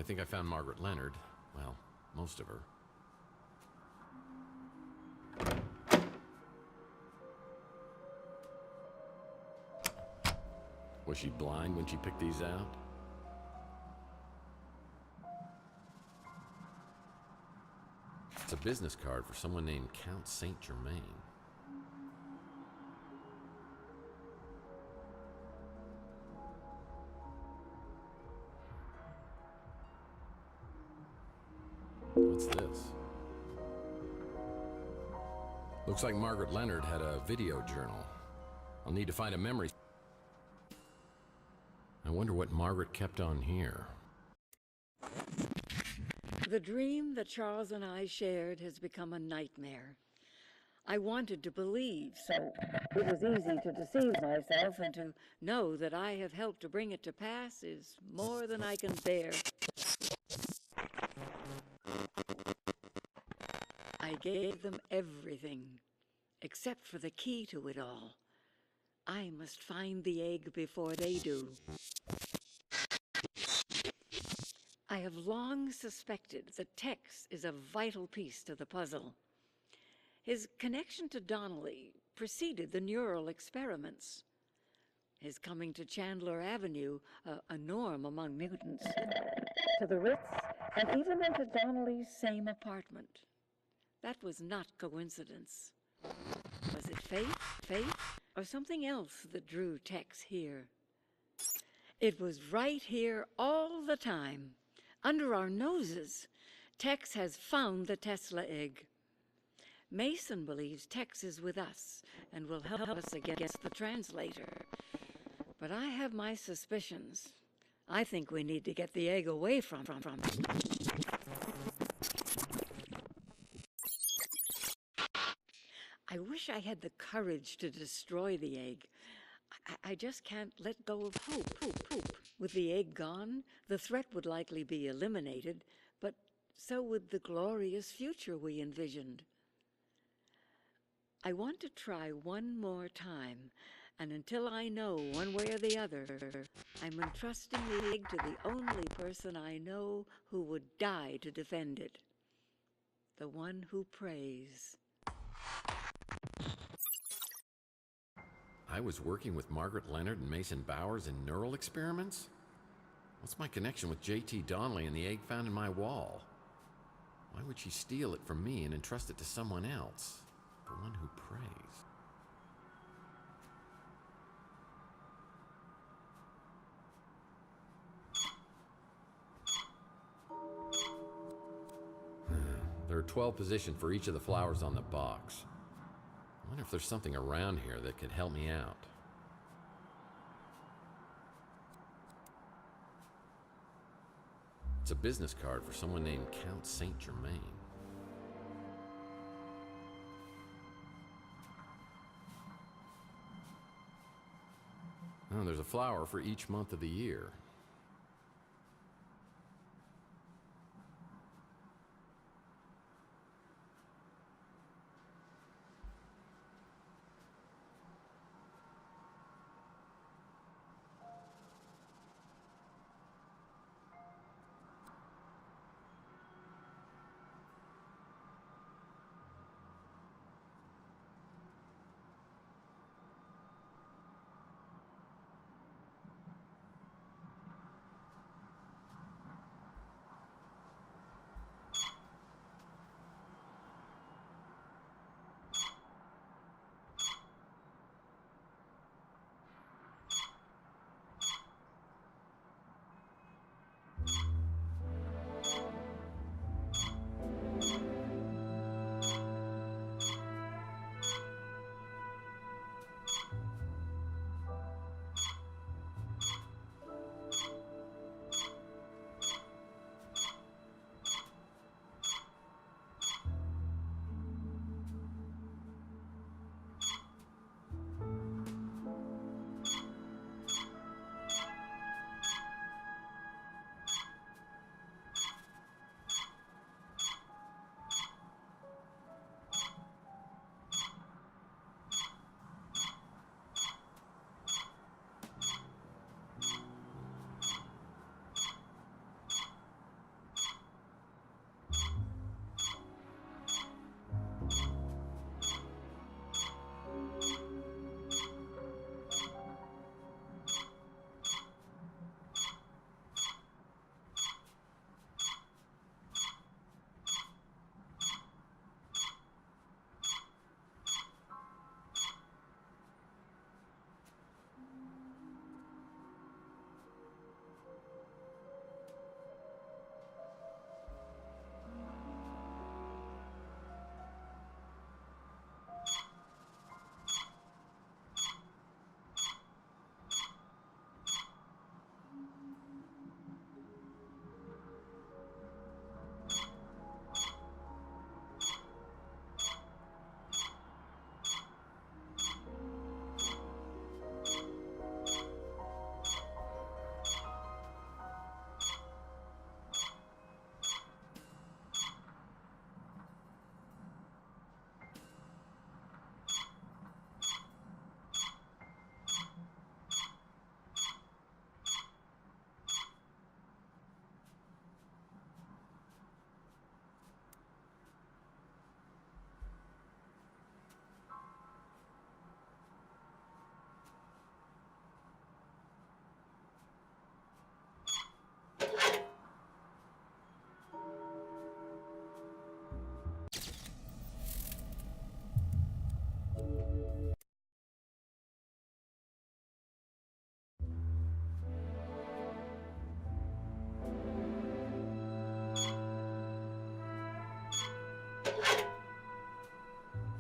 think I found Margaret Leonard. Well, most of her. Was she blind when she picked these out? It's a business card for someone named Count Saint Germain. What's this? Looks like Margaret Leonard had a video journal. I'll need to find a memory. I wonder what Margaret kept on here. The dream that Charles and I shared has become a nightmare. I wanted to believe, so it was easy to deceive myself, and to know that I have helped to bring it to pass is more than I can bear. I gave them everything, except for the key to it all. I must find the egg before they do. I have long suspected that Tex is a vital piece to the puzzle. His connection to Donnelly preceded the neural experiments. His coming to Chandler Avenue, a norm among mutants, to the Ritz, and even into Donnelly's same apartment. That was not coincidence. Was it fate, or something else that drew Tex here? It was right here all the time. Under our noses, Tex has found the Tesla egg. Mason believes Tex is with us and will help us against the translator. But I have my suspicions. I think we need to get the egg away from him. I wish I had the courage to destroy the egg. I just can't let go of hope. With the egg gone, the threat would likely be eliminated, but so would the glorious future we envisioned. I want to try one more time, and until I know one way or the other, I'm entrusting the egg to the only person I know who would die to defend it. The one who prays. I was working with Margaret Leonard and Mason Bowers in neural experiments? What's my connection with J.T. Donnelly and the egg found in my wall? Why would she steal it from me and entrust it to someone else? The one who prays. There are 12 positions for each of the flowers on the box. I wonder if there's something around here that could help me out. It's a business card for someone named Count Saint Germain. Oh, there's a flower for each month of the year.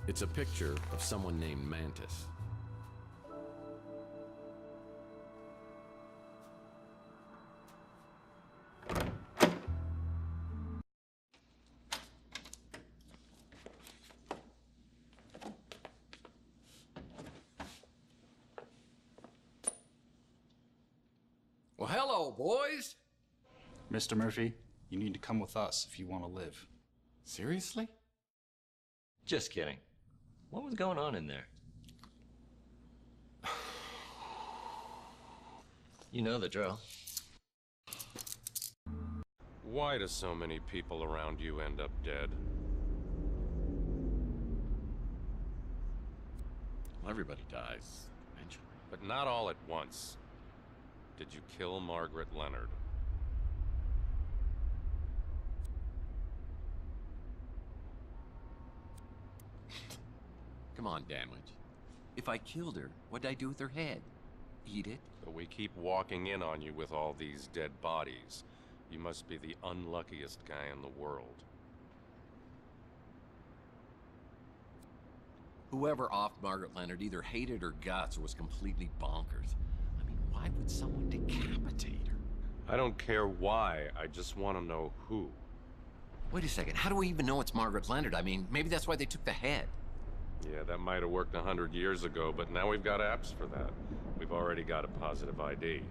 It's a picture of someone named Mantis. Well, hello, boys. Mr. Murphy, you need to come with us if you want to live. Seriously? Just kidding. What was going on in there? You know the drill. Why do so many people around you end up dead? Well, everybody dies eventually. But not all at once. Did you kill Margaret Leonard? Come on, Danwich. If I killed her, what'd I do with her head? Eat it? But we keep walking in on you with all these dead bodies. You must be the unluckiest guy in the world. Whoever offed Margaret Leonard either hated her guts or was completely bonkers. I mean, why would someone decapitate her? I don't care why, I just want to know who. Wait a second, how do we even know it's Margaret Leonard? I mean, maybe that's why they took the head. Yeah, that might have worked 100 years ago, but now we've got apps for that. We've already got a positive ID.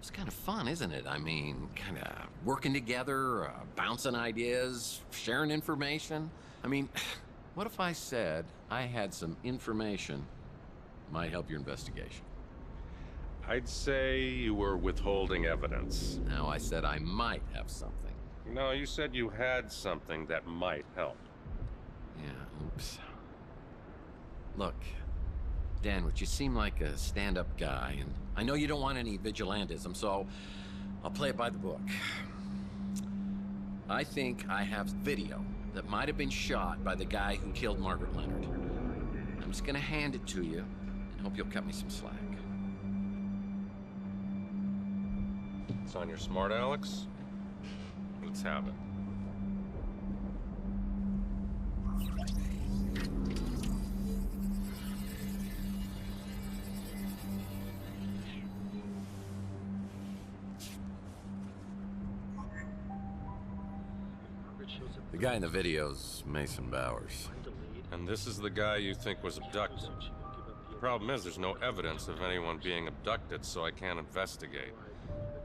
It's kind of fun, isn't it? I mean, kind of working together, bouncing ideas, sharing information. I mean, what if I said I had some information might help your investigation? I'd say you were withholding evidence. Now, I said I might have something. No, you said you had something that might help. Yeah, oops. Look, Danwich, you seem like a stand-up guy, and I know you don't want any vigilantism, so I'll play it by the book. I think I have video that might have been shot by the guy who killed Margaret Leonard. I'm just gonna hand it to you, and hope you'll cut me some slack. It's on your smart, Alex? Let's have it. The guy in the video's Mason Bowers. And this is the guy you think was abducted. The problem is there's no evidence of anyone being abducted, so I can't investigate.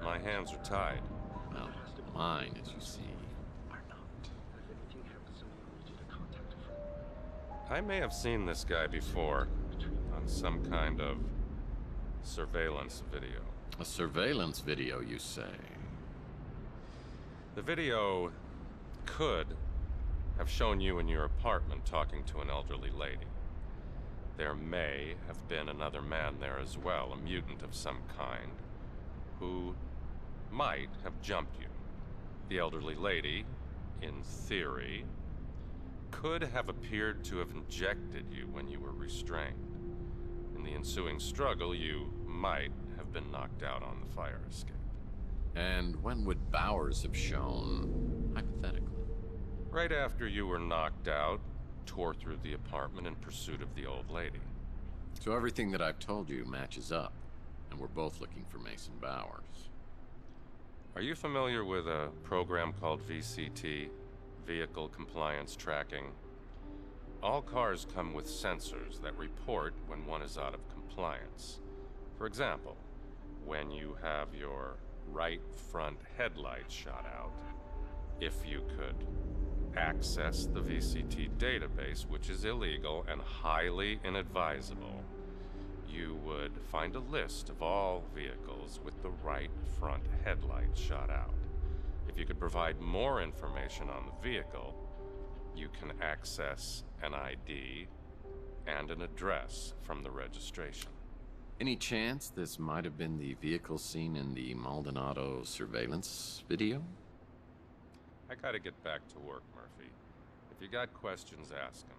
My hands are tied. Well, mine, as you see, are not. I may have seen this guy before on some kind of surveillance video. A surveillance video, you say? The video could have shown you in your apartment talking to an elderly lady. There may have been another man there as well, a mutant of some kind, who might have jumped you. The elderly lady, in theory, could have appeared to have injected you when you were restrained. In the ensuing struggle, you might have been knocked out on the fire escape. And when would Bowers have shown, hypothetically? Right after you were knocked out, tore through the apartment in pursuit of the old lady. So everything that I've told you matches up, and we're both looking for Mason Bowers. Are you familiar with a program called VCT, Vehicle Compliance Tracking? All cars come with sensors that report when one is out of compliance. For example, when you have your right front headlight shot out, if you could access the VCT database, which is illegal and highly inadvisable, you would find a list of all vehicles with the right front headlight shot out. If you could provide more information on the vehicle, you can access an ID and an address from the registration. Any chance this might have been the vehicle seen in the Maldonado surveillance video? I gotta get back to work, Murphy. If you got questions, ask them.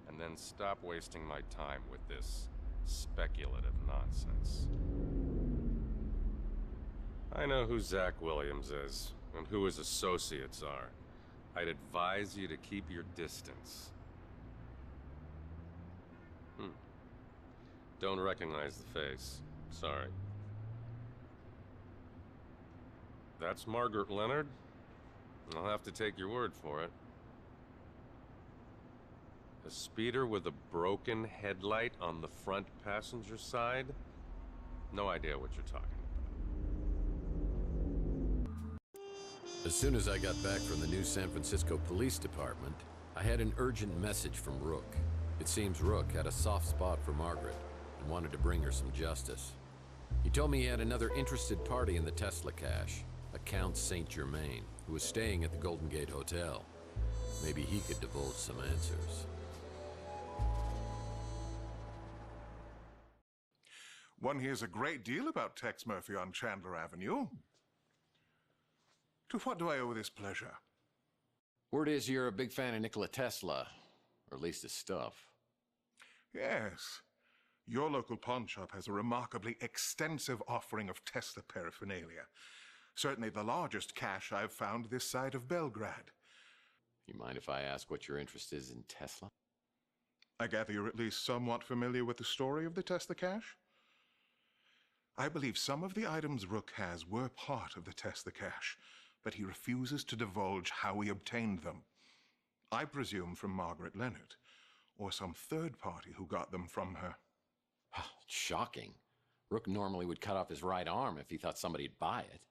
And then stop wasting my time with this speculative nonsense. I know who Zach Williams is, and who his associates are. I'd advise you to keep your distance. Don't recognize the face. Sorry. That's Margaret Leonard? I'll have to take your word for it. A speeder with a broken headlight on the front passenger side? No idea what you're talking about. As soon as I got back from the new San Francisco Police Department, I had an urgent message from Rook. It seems Rook had a soft spot for Margaret and wanted to bring her some justice. He told me he had another interested party in the Tesla cache, a Count Saint Germain, who was staying at the Golden Gate Hotel. Maybe he could divulge some answers. One hears a great deal about Tex Murphy on Chandler Avenue. To what do I owe this pleasure? Word is you're a big fan of Nikola Tesla, or at least his stuff. Yes. Your local pawn shop has a remarkably extensive offering of Tesla paraphernalia. Certainly the largest cache I've found this side of Belgrade. You mind if I ask what your interest is in Tesla? I gather you're at least somewhat familiar with the story of the Tesla cache? I believe some of the items Rook has were part of the Tesla cache, but he refuses to divulge how he obtained them. I presume from Margaret Leonard, or some third party who got them from her. Shocking. Rook normally would cut off his right arm if he thought somebody'd buy it.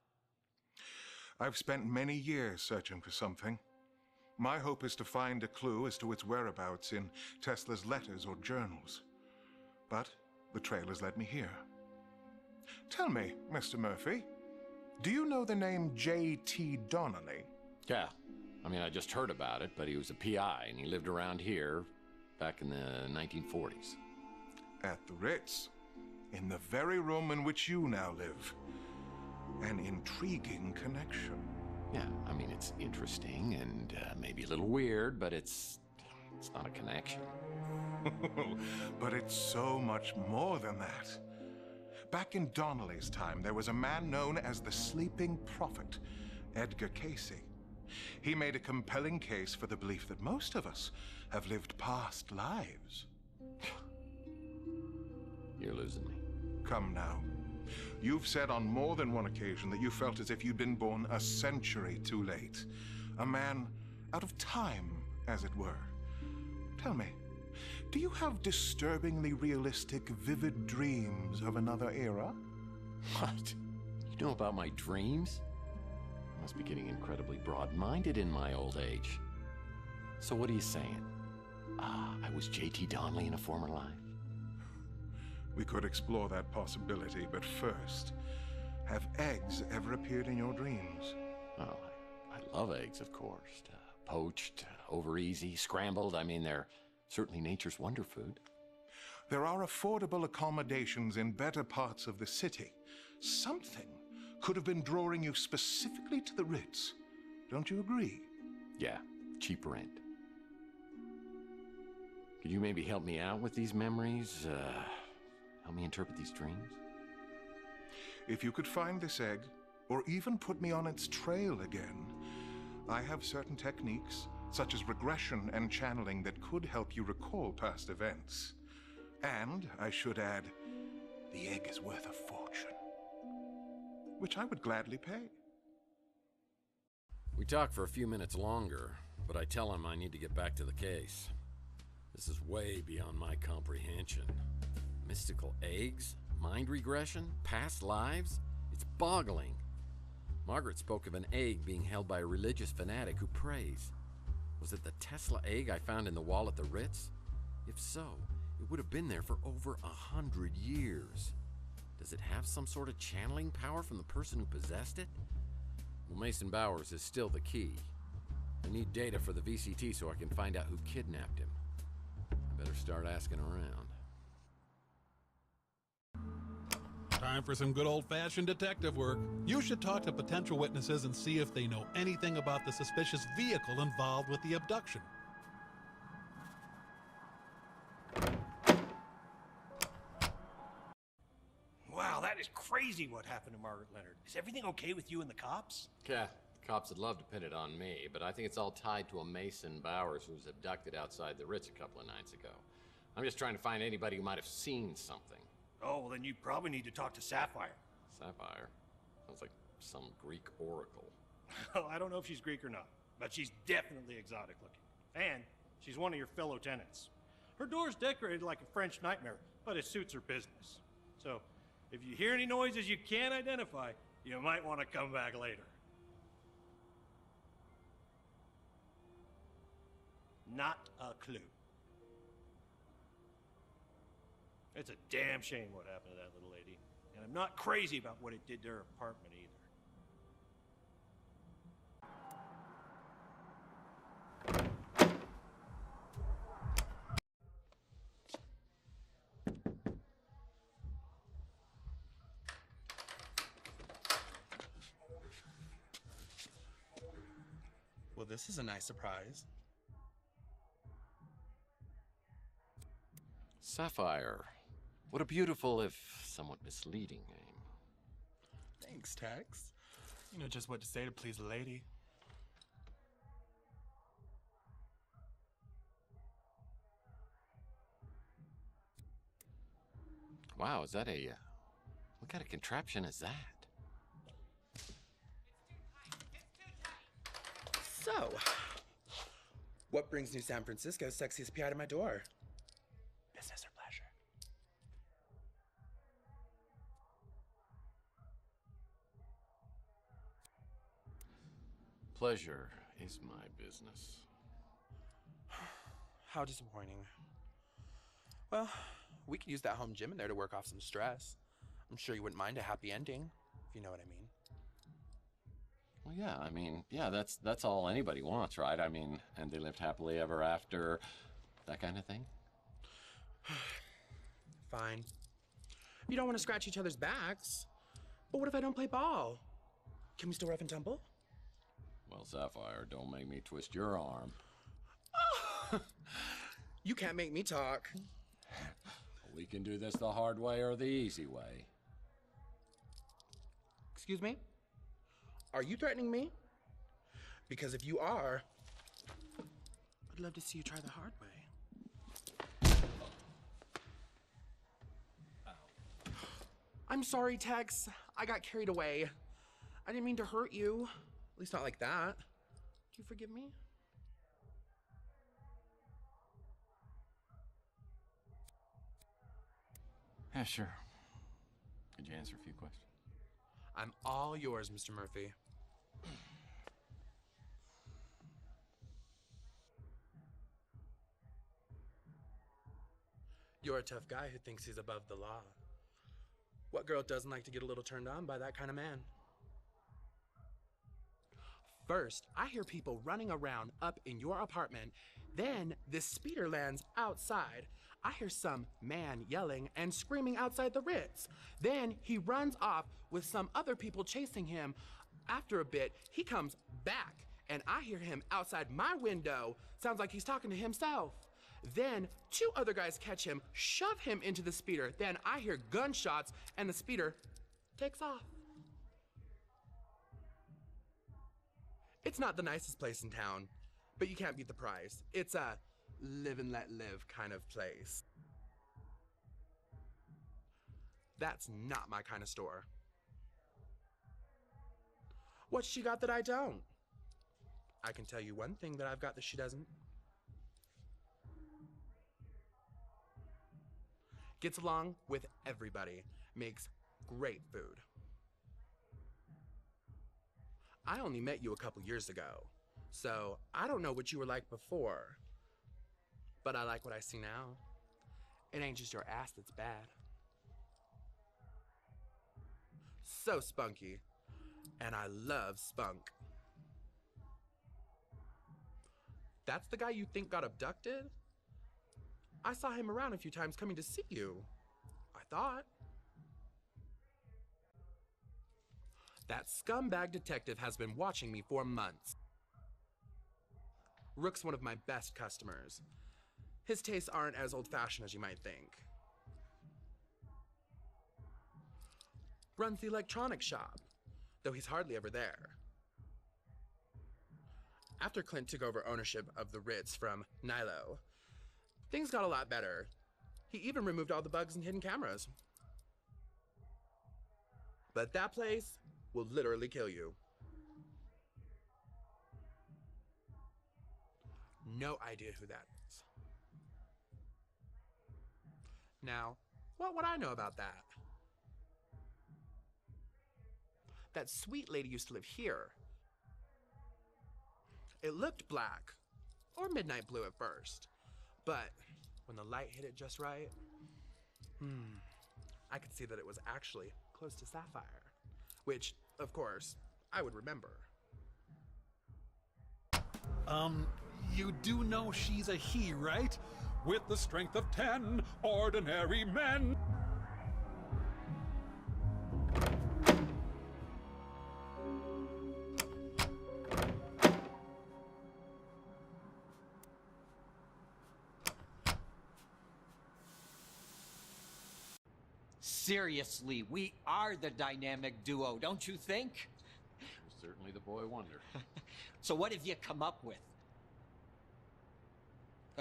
I've spent many years searching for something. My hope is to find a clue as to its whereabouts in Tesla's letters or journals. But the trail has led me here. Tell me, Mr. Murphy, do you know the name J.T. Donnelly? Yeah. I mean, I just heard about it, but he was a PI, and he lived around here back in the 1940s. At the Ritz, in the very room in which you now live. An intriguing connection. Yeah, I mean, it's interesting and maybe a little weird, but it's not a connection. But it's so much more than that. Back in Donnelly's time, there was a man known as the Sleeping Prophet, Edgar Casey. He made a compelling case for the belief that most of us have lived past lives. You're losing me. Come now. You've said on more than one occasion that you felt as if you'd been born a century too late. A man out of time, as it were. Tell me, do you have disturbingly realistic, vivid dreams of another era? What? You know about my dreams? I must be getting incredibly broad-minded in my old age. So what are you saying? I was J.T. Donnelly in a former life? We could explore that possibility, but first, have eggs ever appeared in your dreams? Oh, I love eggs, of course. Poached, over easy, scrambled. I mean, they're certainly nature's wonder food. There are affordable accommodations in better parts of the city. Something could have been drawing you specifically to the Ritz. Don't you agree? Yeah, cheap rent. Could you maybe help me out with these memories? Help me interpret these dreams? If you could find this egg, or even put me on its trail again, I have certain techniques, such as regression and channeling, that could help you recall past events. And, I should add, the egg is worth a fortune, which I would gladly pay. We talk for a few minutes longer, but I tell him I need to get back to the case. This is way beyond my comprehension. Mystical eggs? Mind regression? Past lives? It's boggling. Margaret spoke of an egg being held by a religious fanatic who prays. Was it the Tesla egg I found in the wall at the Ritz? If so, it would have been there for over 100 years. Does it have some sort of channeling power from the person who possessed it? Well, Mason Bowers is still the key. I need data for the VCT so I can find out who kidnapped him. I better start asking around. Time for some good old-fashioned detective work. You should talk to potential witnesses and see if they know anything about the suspicious vehicle involved with the abduction. Wow, that is crazy what happened to Margaret Leonard. Is everything okay with you and the cops? Yeah, cops would love to pin it on me, but I think it's all tied to a Mason Bowers who was abducted outside the Ritz a couple of nights ago. I'm just trying to find anybody who might have seen something. Oh, well, then you probably need to talk to Sapphire. Sapphire? Sounds like some Greek oracle. Oh, I don't know if she's Greek or not, but she's definitely exotic looking. And she's one of your fellow tenants. Her door's decorated like a French nightmare, but it suits her business. So, if you hear any noises you can't identify, you might want to come back later. Not a clue. It's a damn shame what happened to that little lady. And I'm not crazy about what it did to her apartment either. Well, this is a nice surprise. Sapphire. What a beautiful, if somewhat misleading name. Thanks, Tex. You know just what to say to please a lady. Wow, is that a... what kind of contraption is that? So, what brings New San Francisco's sexiest PI to my door? Business or pleasure? Pleasure is my business. How disappointing. Well, we could use that home gym in there to work off some stress. I'm sure you wouldn't mind a happy ending, if you know what I mean. Well, yeah, I mean, yeah, that's all anybody wants, right? I mean, and they lived happily ever after, that kind of thing. Fine. You don't want to scratch each other's backs. But what if I don't play ball? Can we still rough and tumble? Well, Sapphire, don't make me twist your arm. You can't make me talk. We can do this the hard way or the easy way. Excuse me? Are you threatening me? Because if you are, I'd love to see you try the hard way. I'm sorry, Tex. I got carried away. I didn't mean to hurt you. At least not like that. Do you forgive me? Yeah, sure. Could you answer a few questions? I'm all yours, Mr. Murphy. You're a tough guy who thinks he's above the law. What girl doesn't like to get a little turned on by that kind of man? First, I hear people running around up in your apartment. Then this speeder lands outside. I hear some man yelling and screaming outside the Ritz. Then he runs off with some other people chasing him. After a bit, he comes back and I hear him outside my window. Sounds like he's talking to himself. Then two other guys catch him, shove him into the speeder. Then I hear gunshots and the speeder takes off. It's not the nicest place in town, but you can't beat the price. It's a live and let live kind of place. That's not my kind of store. What's she got that I don't? I can tell you one thing that I've got that she doesn't. Gets along with everybody. Makes great food. I only met you a couple years ago, so I don't know what you were like before. But I like what I see now. It ain't just your ass that's bad. So spunky. And I love spunk. That's the guy you think got abducted? I saw him around a few times coming to see you. I thought. That scumbag detective has been watching me for months. Rook's one of my best customers. His tastes aren't as old-fashioned as you might think. Runs the electronics shop, though he's hardly ever there. After Clint took over ownership of the Ritz from Nilo, things got a lot better. He even removed all the bugs and hidden cameras. But that place will literally kill you. No idea who that is. Now, what would I know about that? That sweet lady used to live here. It looked black, or midnight blue at first, but when the light hit it just right, I could see that it was actually close to sapphire, which, of course, I would remember. You do know she's a he, right? With the strength of 10 ordinary men. Seriously, we are the dynamic duo, don't you think? Certainly the boy wonder. So what have you come up with?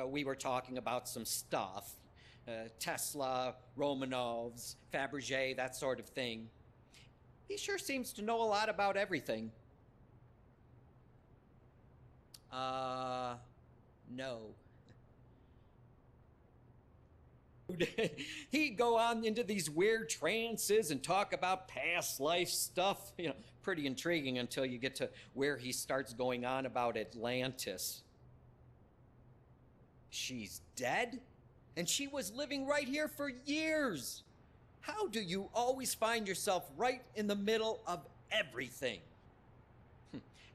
We were talking about some stuff. Tesla, Romanovs, Fabergé, that sort of thing. He sure seems to know a lot about everything. No. He'd go on into these weird trances and talk about past life stuff. You know, pretty intriguing until you get to where he starts going on about Atlantis. She's dead? And she was living right here for years. How do you always find yourself right in the middle of everything?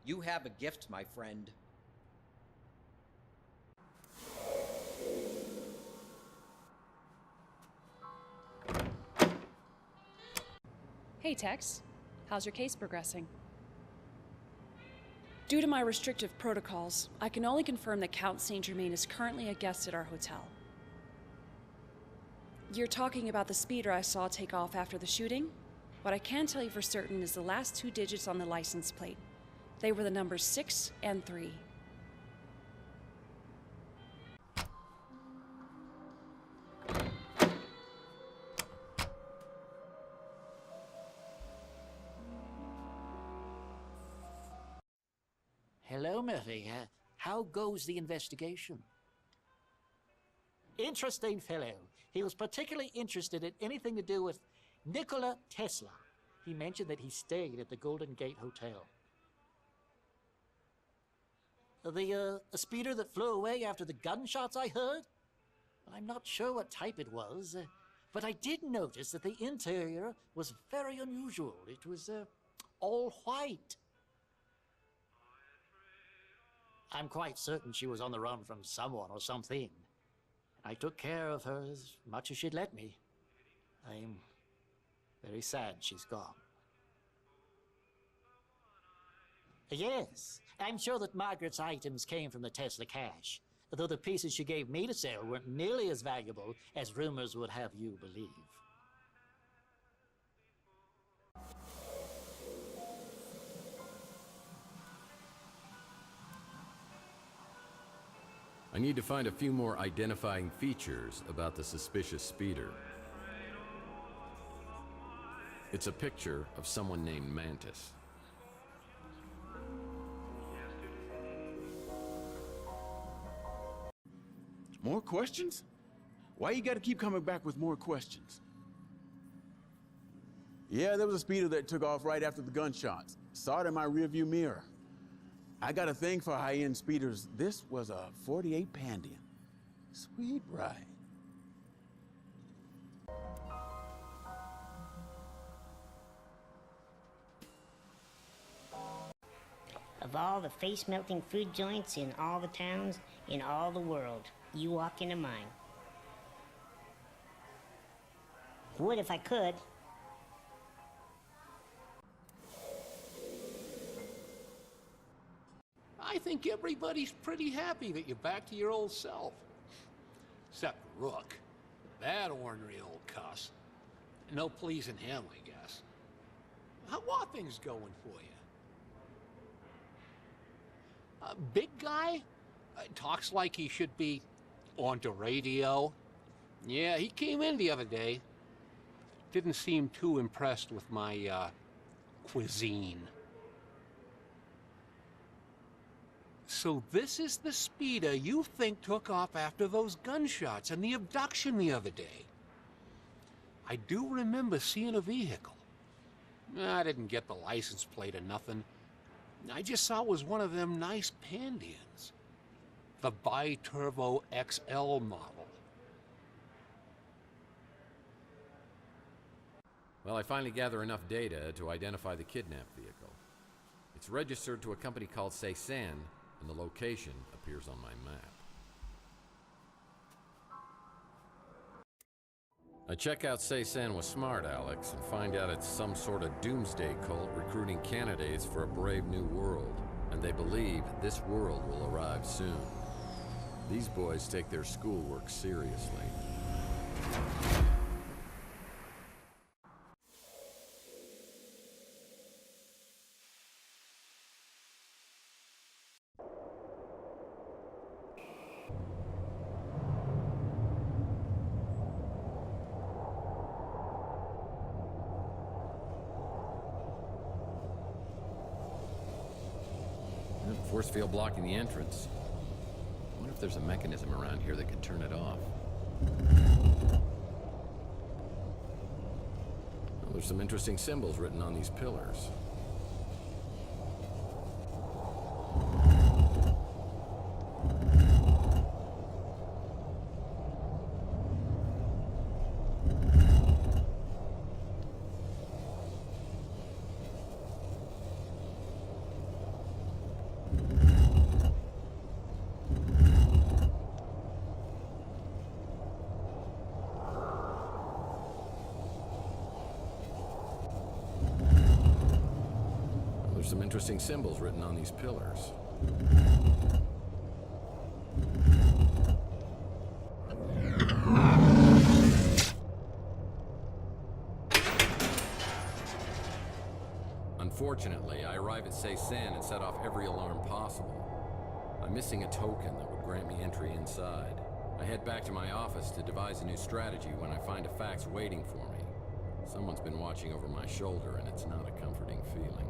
You have a gift, my friend. Hey, Tex. How's your case progressing? Due to my restrictive protocols, I can only confirm that Count Saint Germain is currently a guest at our hotel. You're talking about the speeder I saw take off after the shooting? What I can tell you for certain is the last 2 digits on the license plate. They were the numbers 6 and 3. Hello, Murphy. How goes the investigation? Interesting fellow. He was particularly interested in anything to do with Nikola Tesla. He mentioned that he stayed at the Golden Gate Hotel. The speeder that flew away after the gunshots I heard? I'm not sure what type it was, but I did notice that the interior was very unusual. It was all white. I'm quite certain she was on the run from someone or something. I took care of her as much as she'd let me. I'm very sad she's gone. Yes, I'm sure that Margaret's items came from the Tesla cache, though the pieces she gave me to sell weren't nearly as valuable as rumors would have you believe. I need to find a few more identifying features about the suspicious speeder. It's a picture of someone named Mantis. More questions? Why you gotta keep coming back with more questions? Yeah, there was a speeder that took off right after the gunshots. Saw it in my rearview mirror. I got a thing for high-end speeders. This was a 48 Pandian. Sweet ride. Of all the face-melting food joints in all the towns in all the world, you walk into mine. Would if I could. I think everybody's pretty happy that you're back to your old self. Except Rook. That ornery old cuss. No pleasing him, I guess. How are things going for you? Big guy? Talks like he should be on the radio. Yeah, he came in the other day. Didn't seem too impressed with my, cuisine. So this is the speeder you think took off after those gunshots and the abduction the other day. I do remember seeing a vehicle. I didn't get the license plate or nothing. I just saw it was one of them nice Pandians. The Bi-Turbo XL model. Well, I finally gather enough data to identify the kidnapped vehicle. It's registered to a company called Setzen, and the location appears on my map. I check out Setzen with Smart Alex and find out it's some sort of doomsday cult recruiting candidates for a brave new world, and they believe this world will arrive soon. These boys take their schoolwork seriously. Force field blocking the entrance. I wonder if there's a mechanism around here that can turn it off. Well, there's some interesting symbols written on these pillars. Some interesting symbols written on these pillars. Unfortunately, I arrive at Setzen and set off every alarm possible. I'm missing a token that would grant me entry inside. I head back to my office to devise a new strategy when I find a fax waiting for me. Someone's been watching over my shoulder, and it's not a comforting feeling.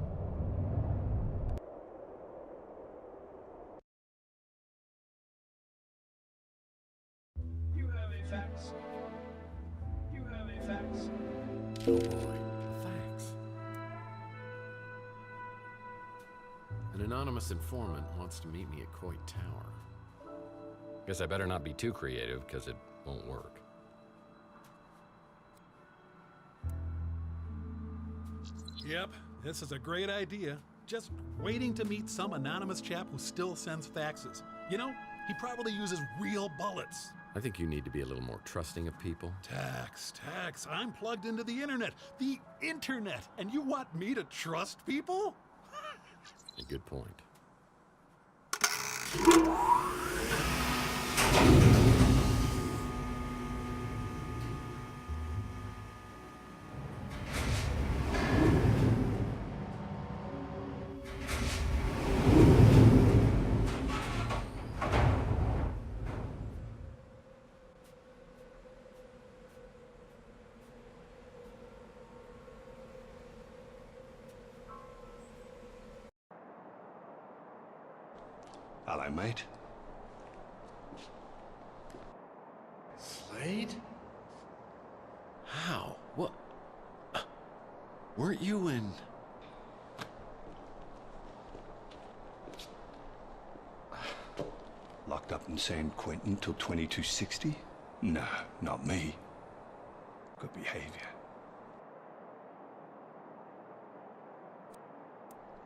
Oh boy, thanks. An anonymous informant wants to meet me at Coit Tower. Guess I better not be too creative, because it won't work. Yep, this is a great idea. Just waiting to meet some anonymous chap who still sends faxes. You know, he probably uses real bullets. I think you need to be a little more trusting of people. Tex, I'm plugged into the internet. The internet! And you want me to trust people? A good point. Hello, mate. Slade? How? What? Weren't you in... Locked up in San Quentin till 2260? No, not me. Good behavior.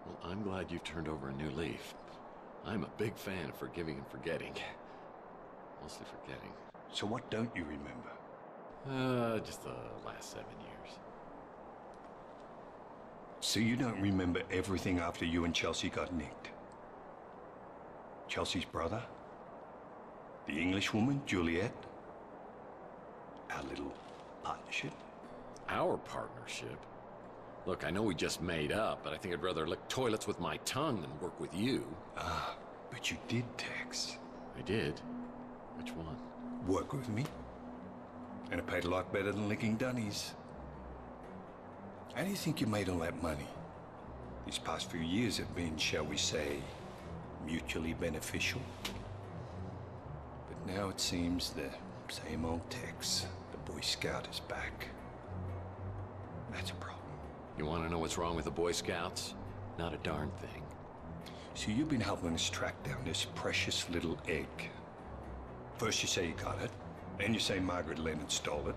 Well, I'm glad you've turned over a new leaf. I'm a big fan of forgiving and forgetting. Mostly forgetting. So what don't you remember? Just the last 7 years. So you don't remember everything after you and Chelsea got nicked? Chelsea's brother? The English woman, Juliet? Our little partnership? Our partnership? Look, I know we just made up, but I think I'd rather lick toilets with my tongue than work with you. Ah, but you did, Tex. I did? Which one? Work with me? And it paid a lot better than licking dunnies. How do you think you made all that money? These past few years have been, shall we say, mutually beneficial. But now it seems the same old Tex, the Boy Scout, is back. That's a problem. You want to know what's wrong with the Boy Scouts? Not a darn thing. So you've been helping us track down this precious little egg. First you say you got it, then you say Margaret Leonard stole it.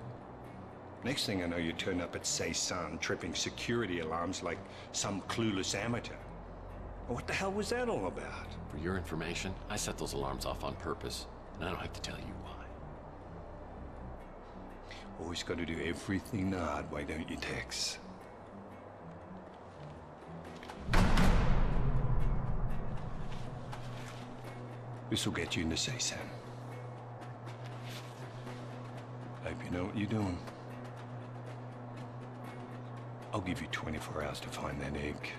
Next thing I know, you turn up at Cezanne tripping security alarms like some clueless amateur. What the hell was that all about? For your information, I set those alarms off on purpose, and I don't have to tell you why. Always got to do everything the hard way, don't you, Tex? This'll get you into Cezanne. Hope you know what you're doing. I'll give you 24 hours to find that egg.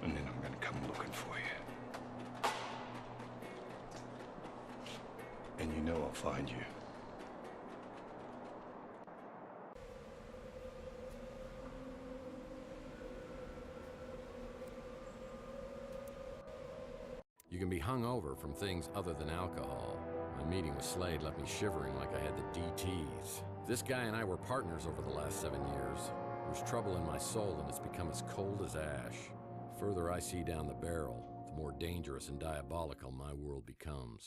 And then I'm gonna come looking for you. And you know I'll find you. You can be hungover from things other than alcohol. My meeting with Slade left me shivering like I had the DTs. This guy and I were partners over the last 7 years. There's trouble in my soul and it's become as cold as ash. The further I see down the barrel, the more dangerous and diabolical my world becomes.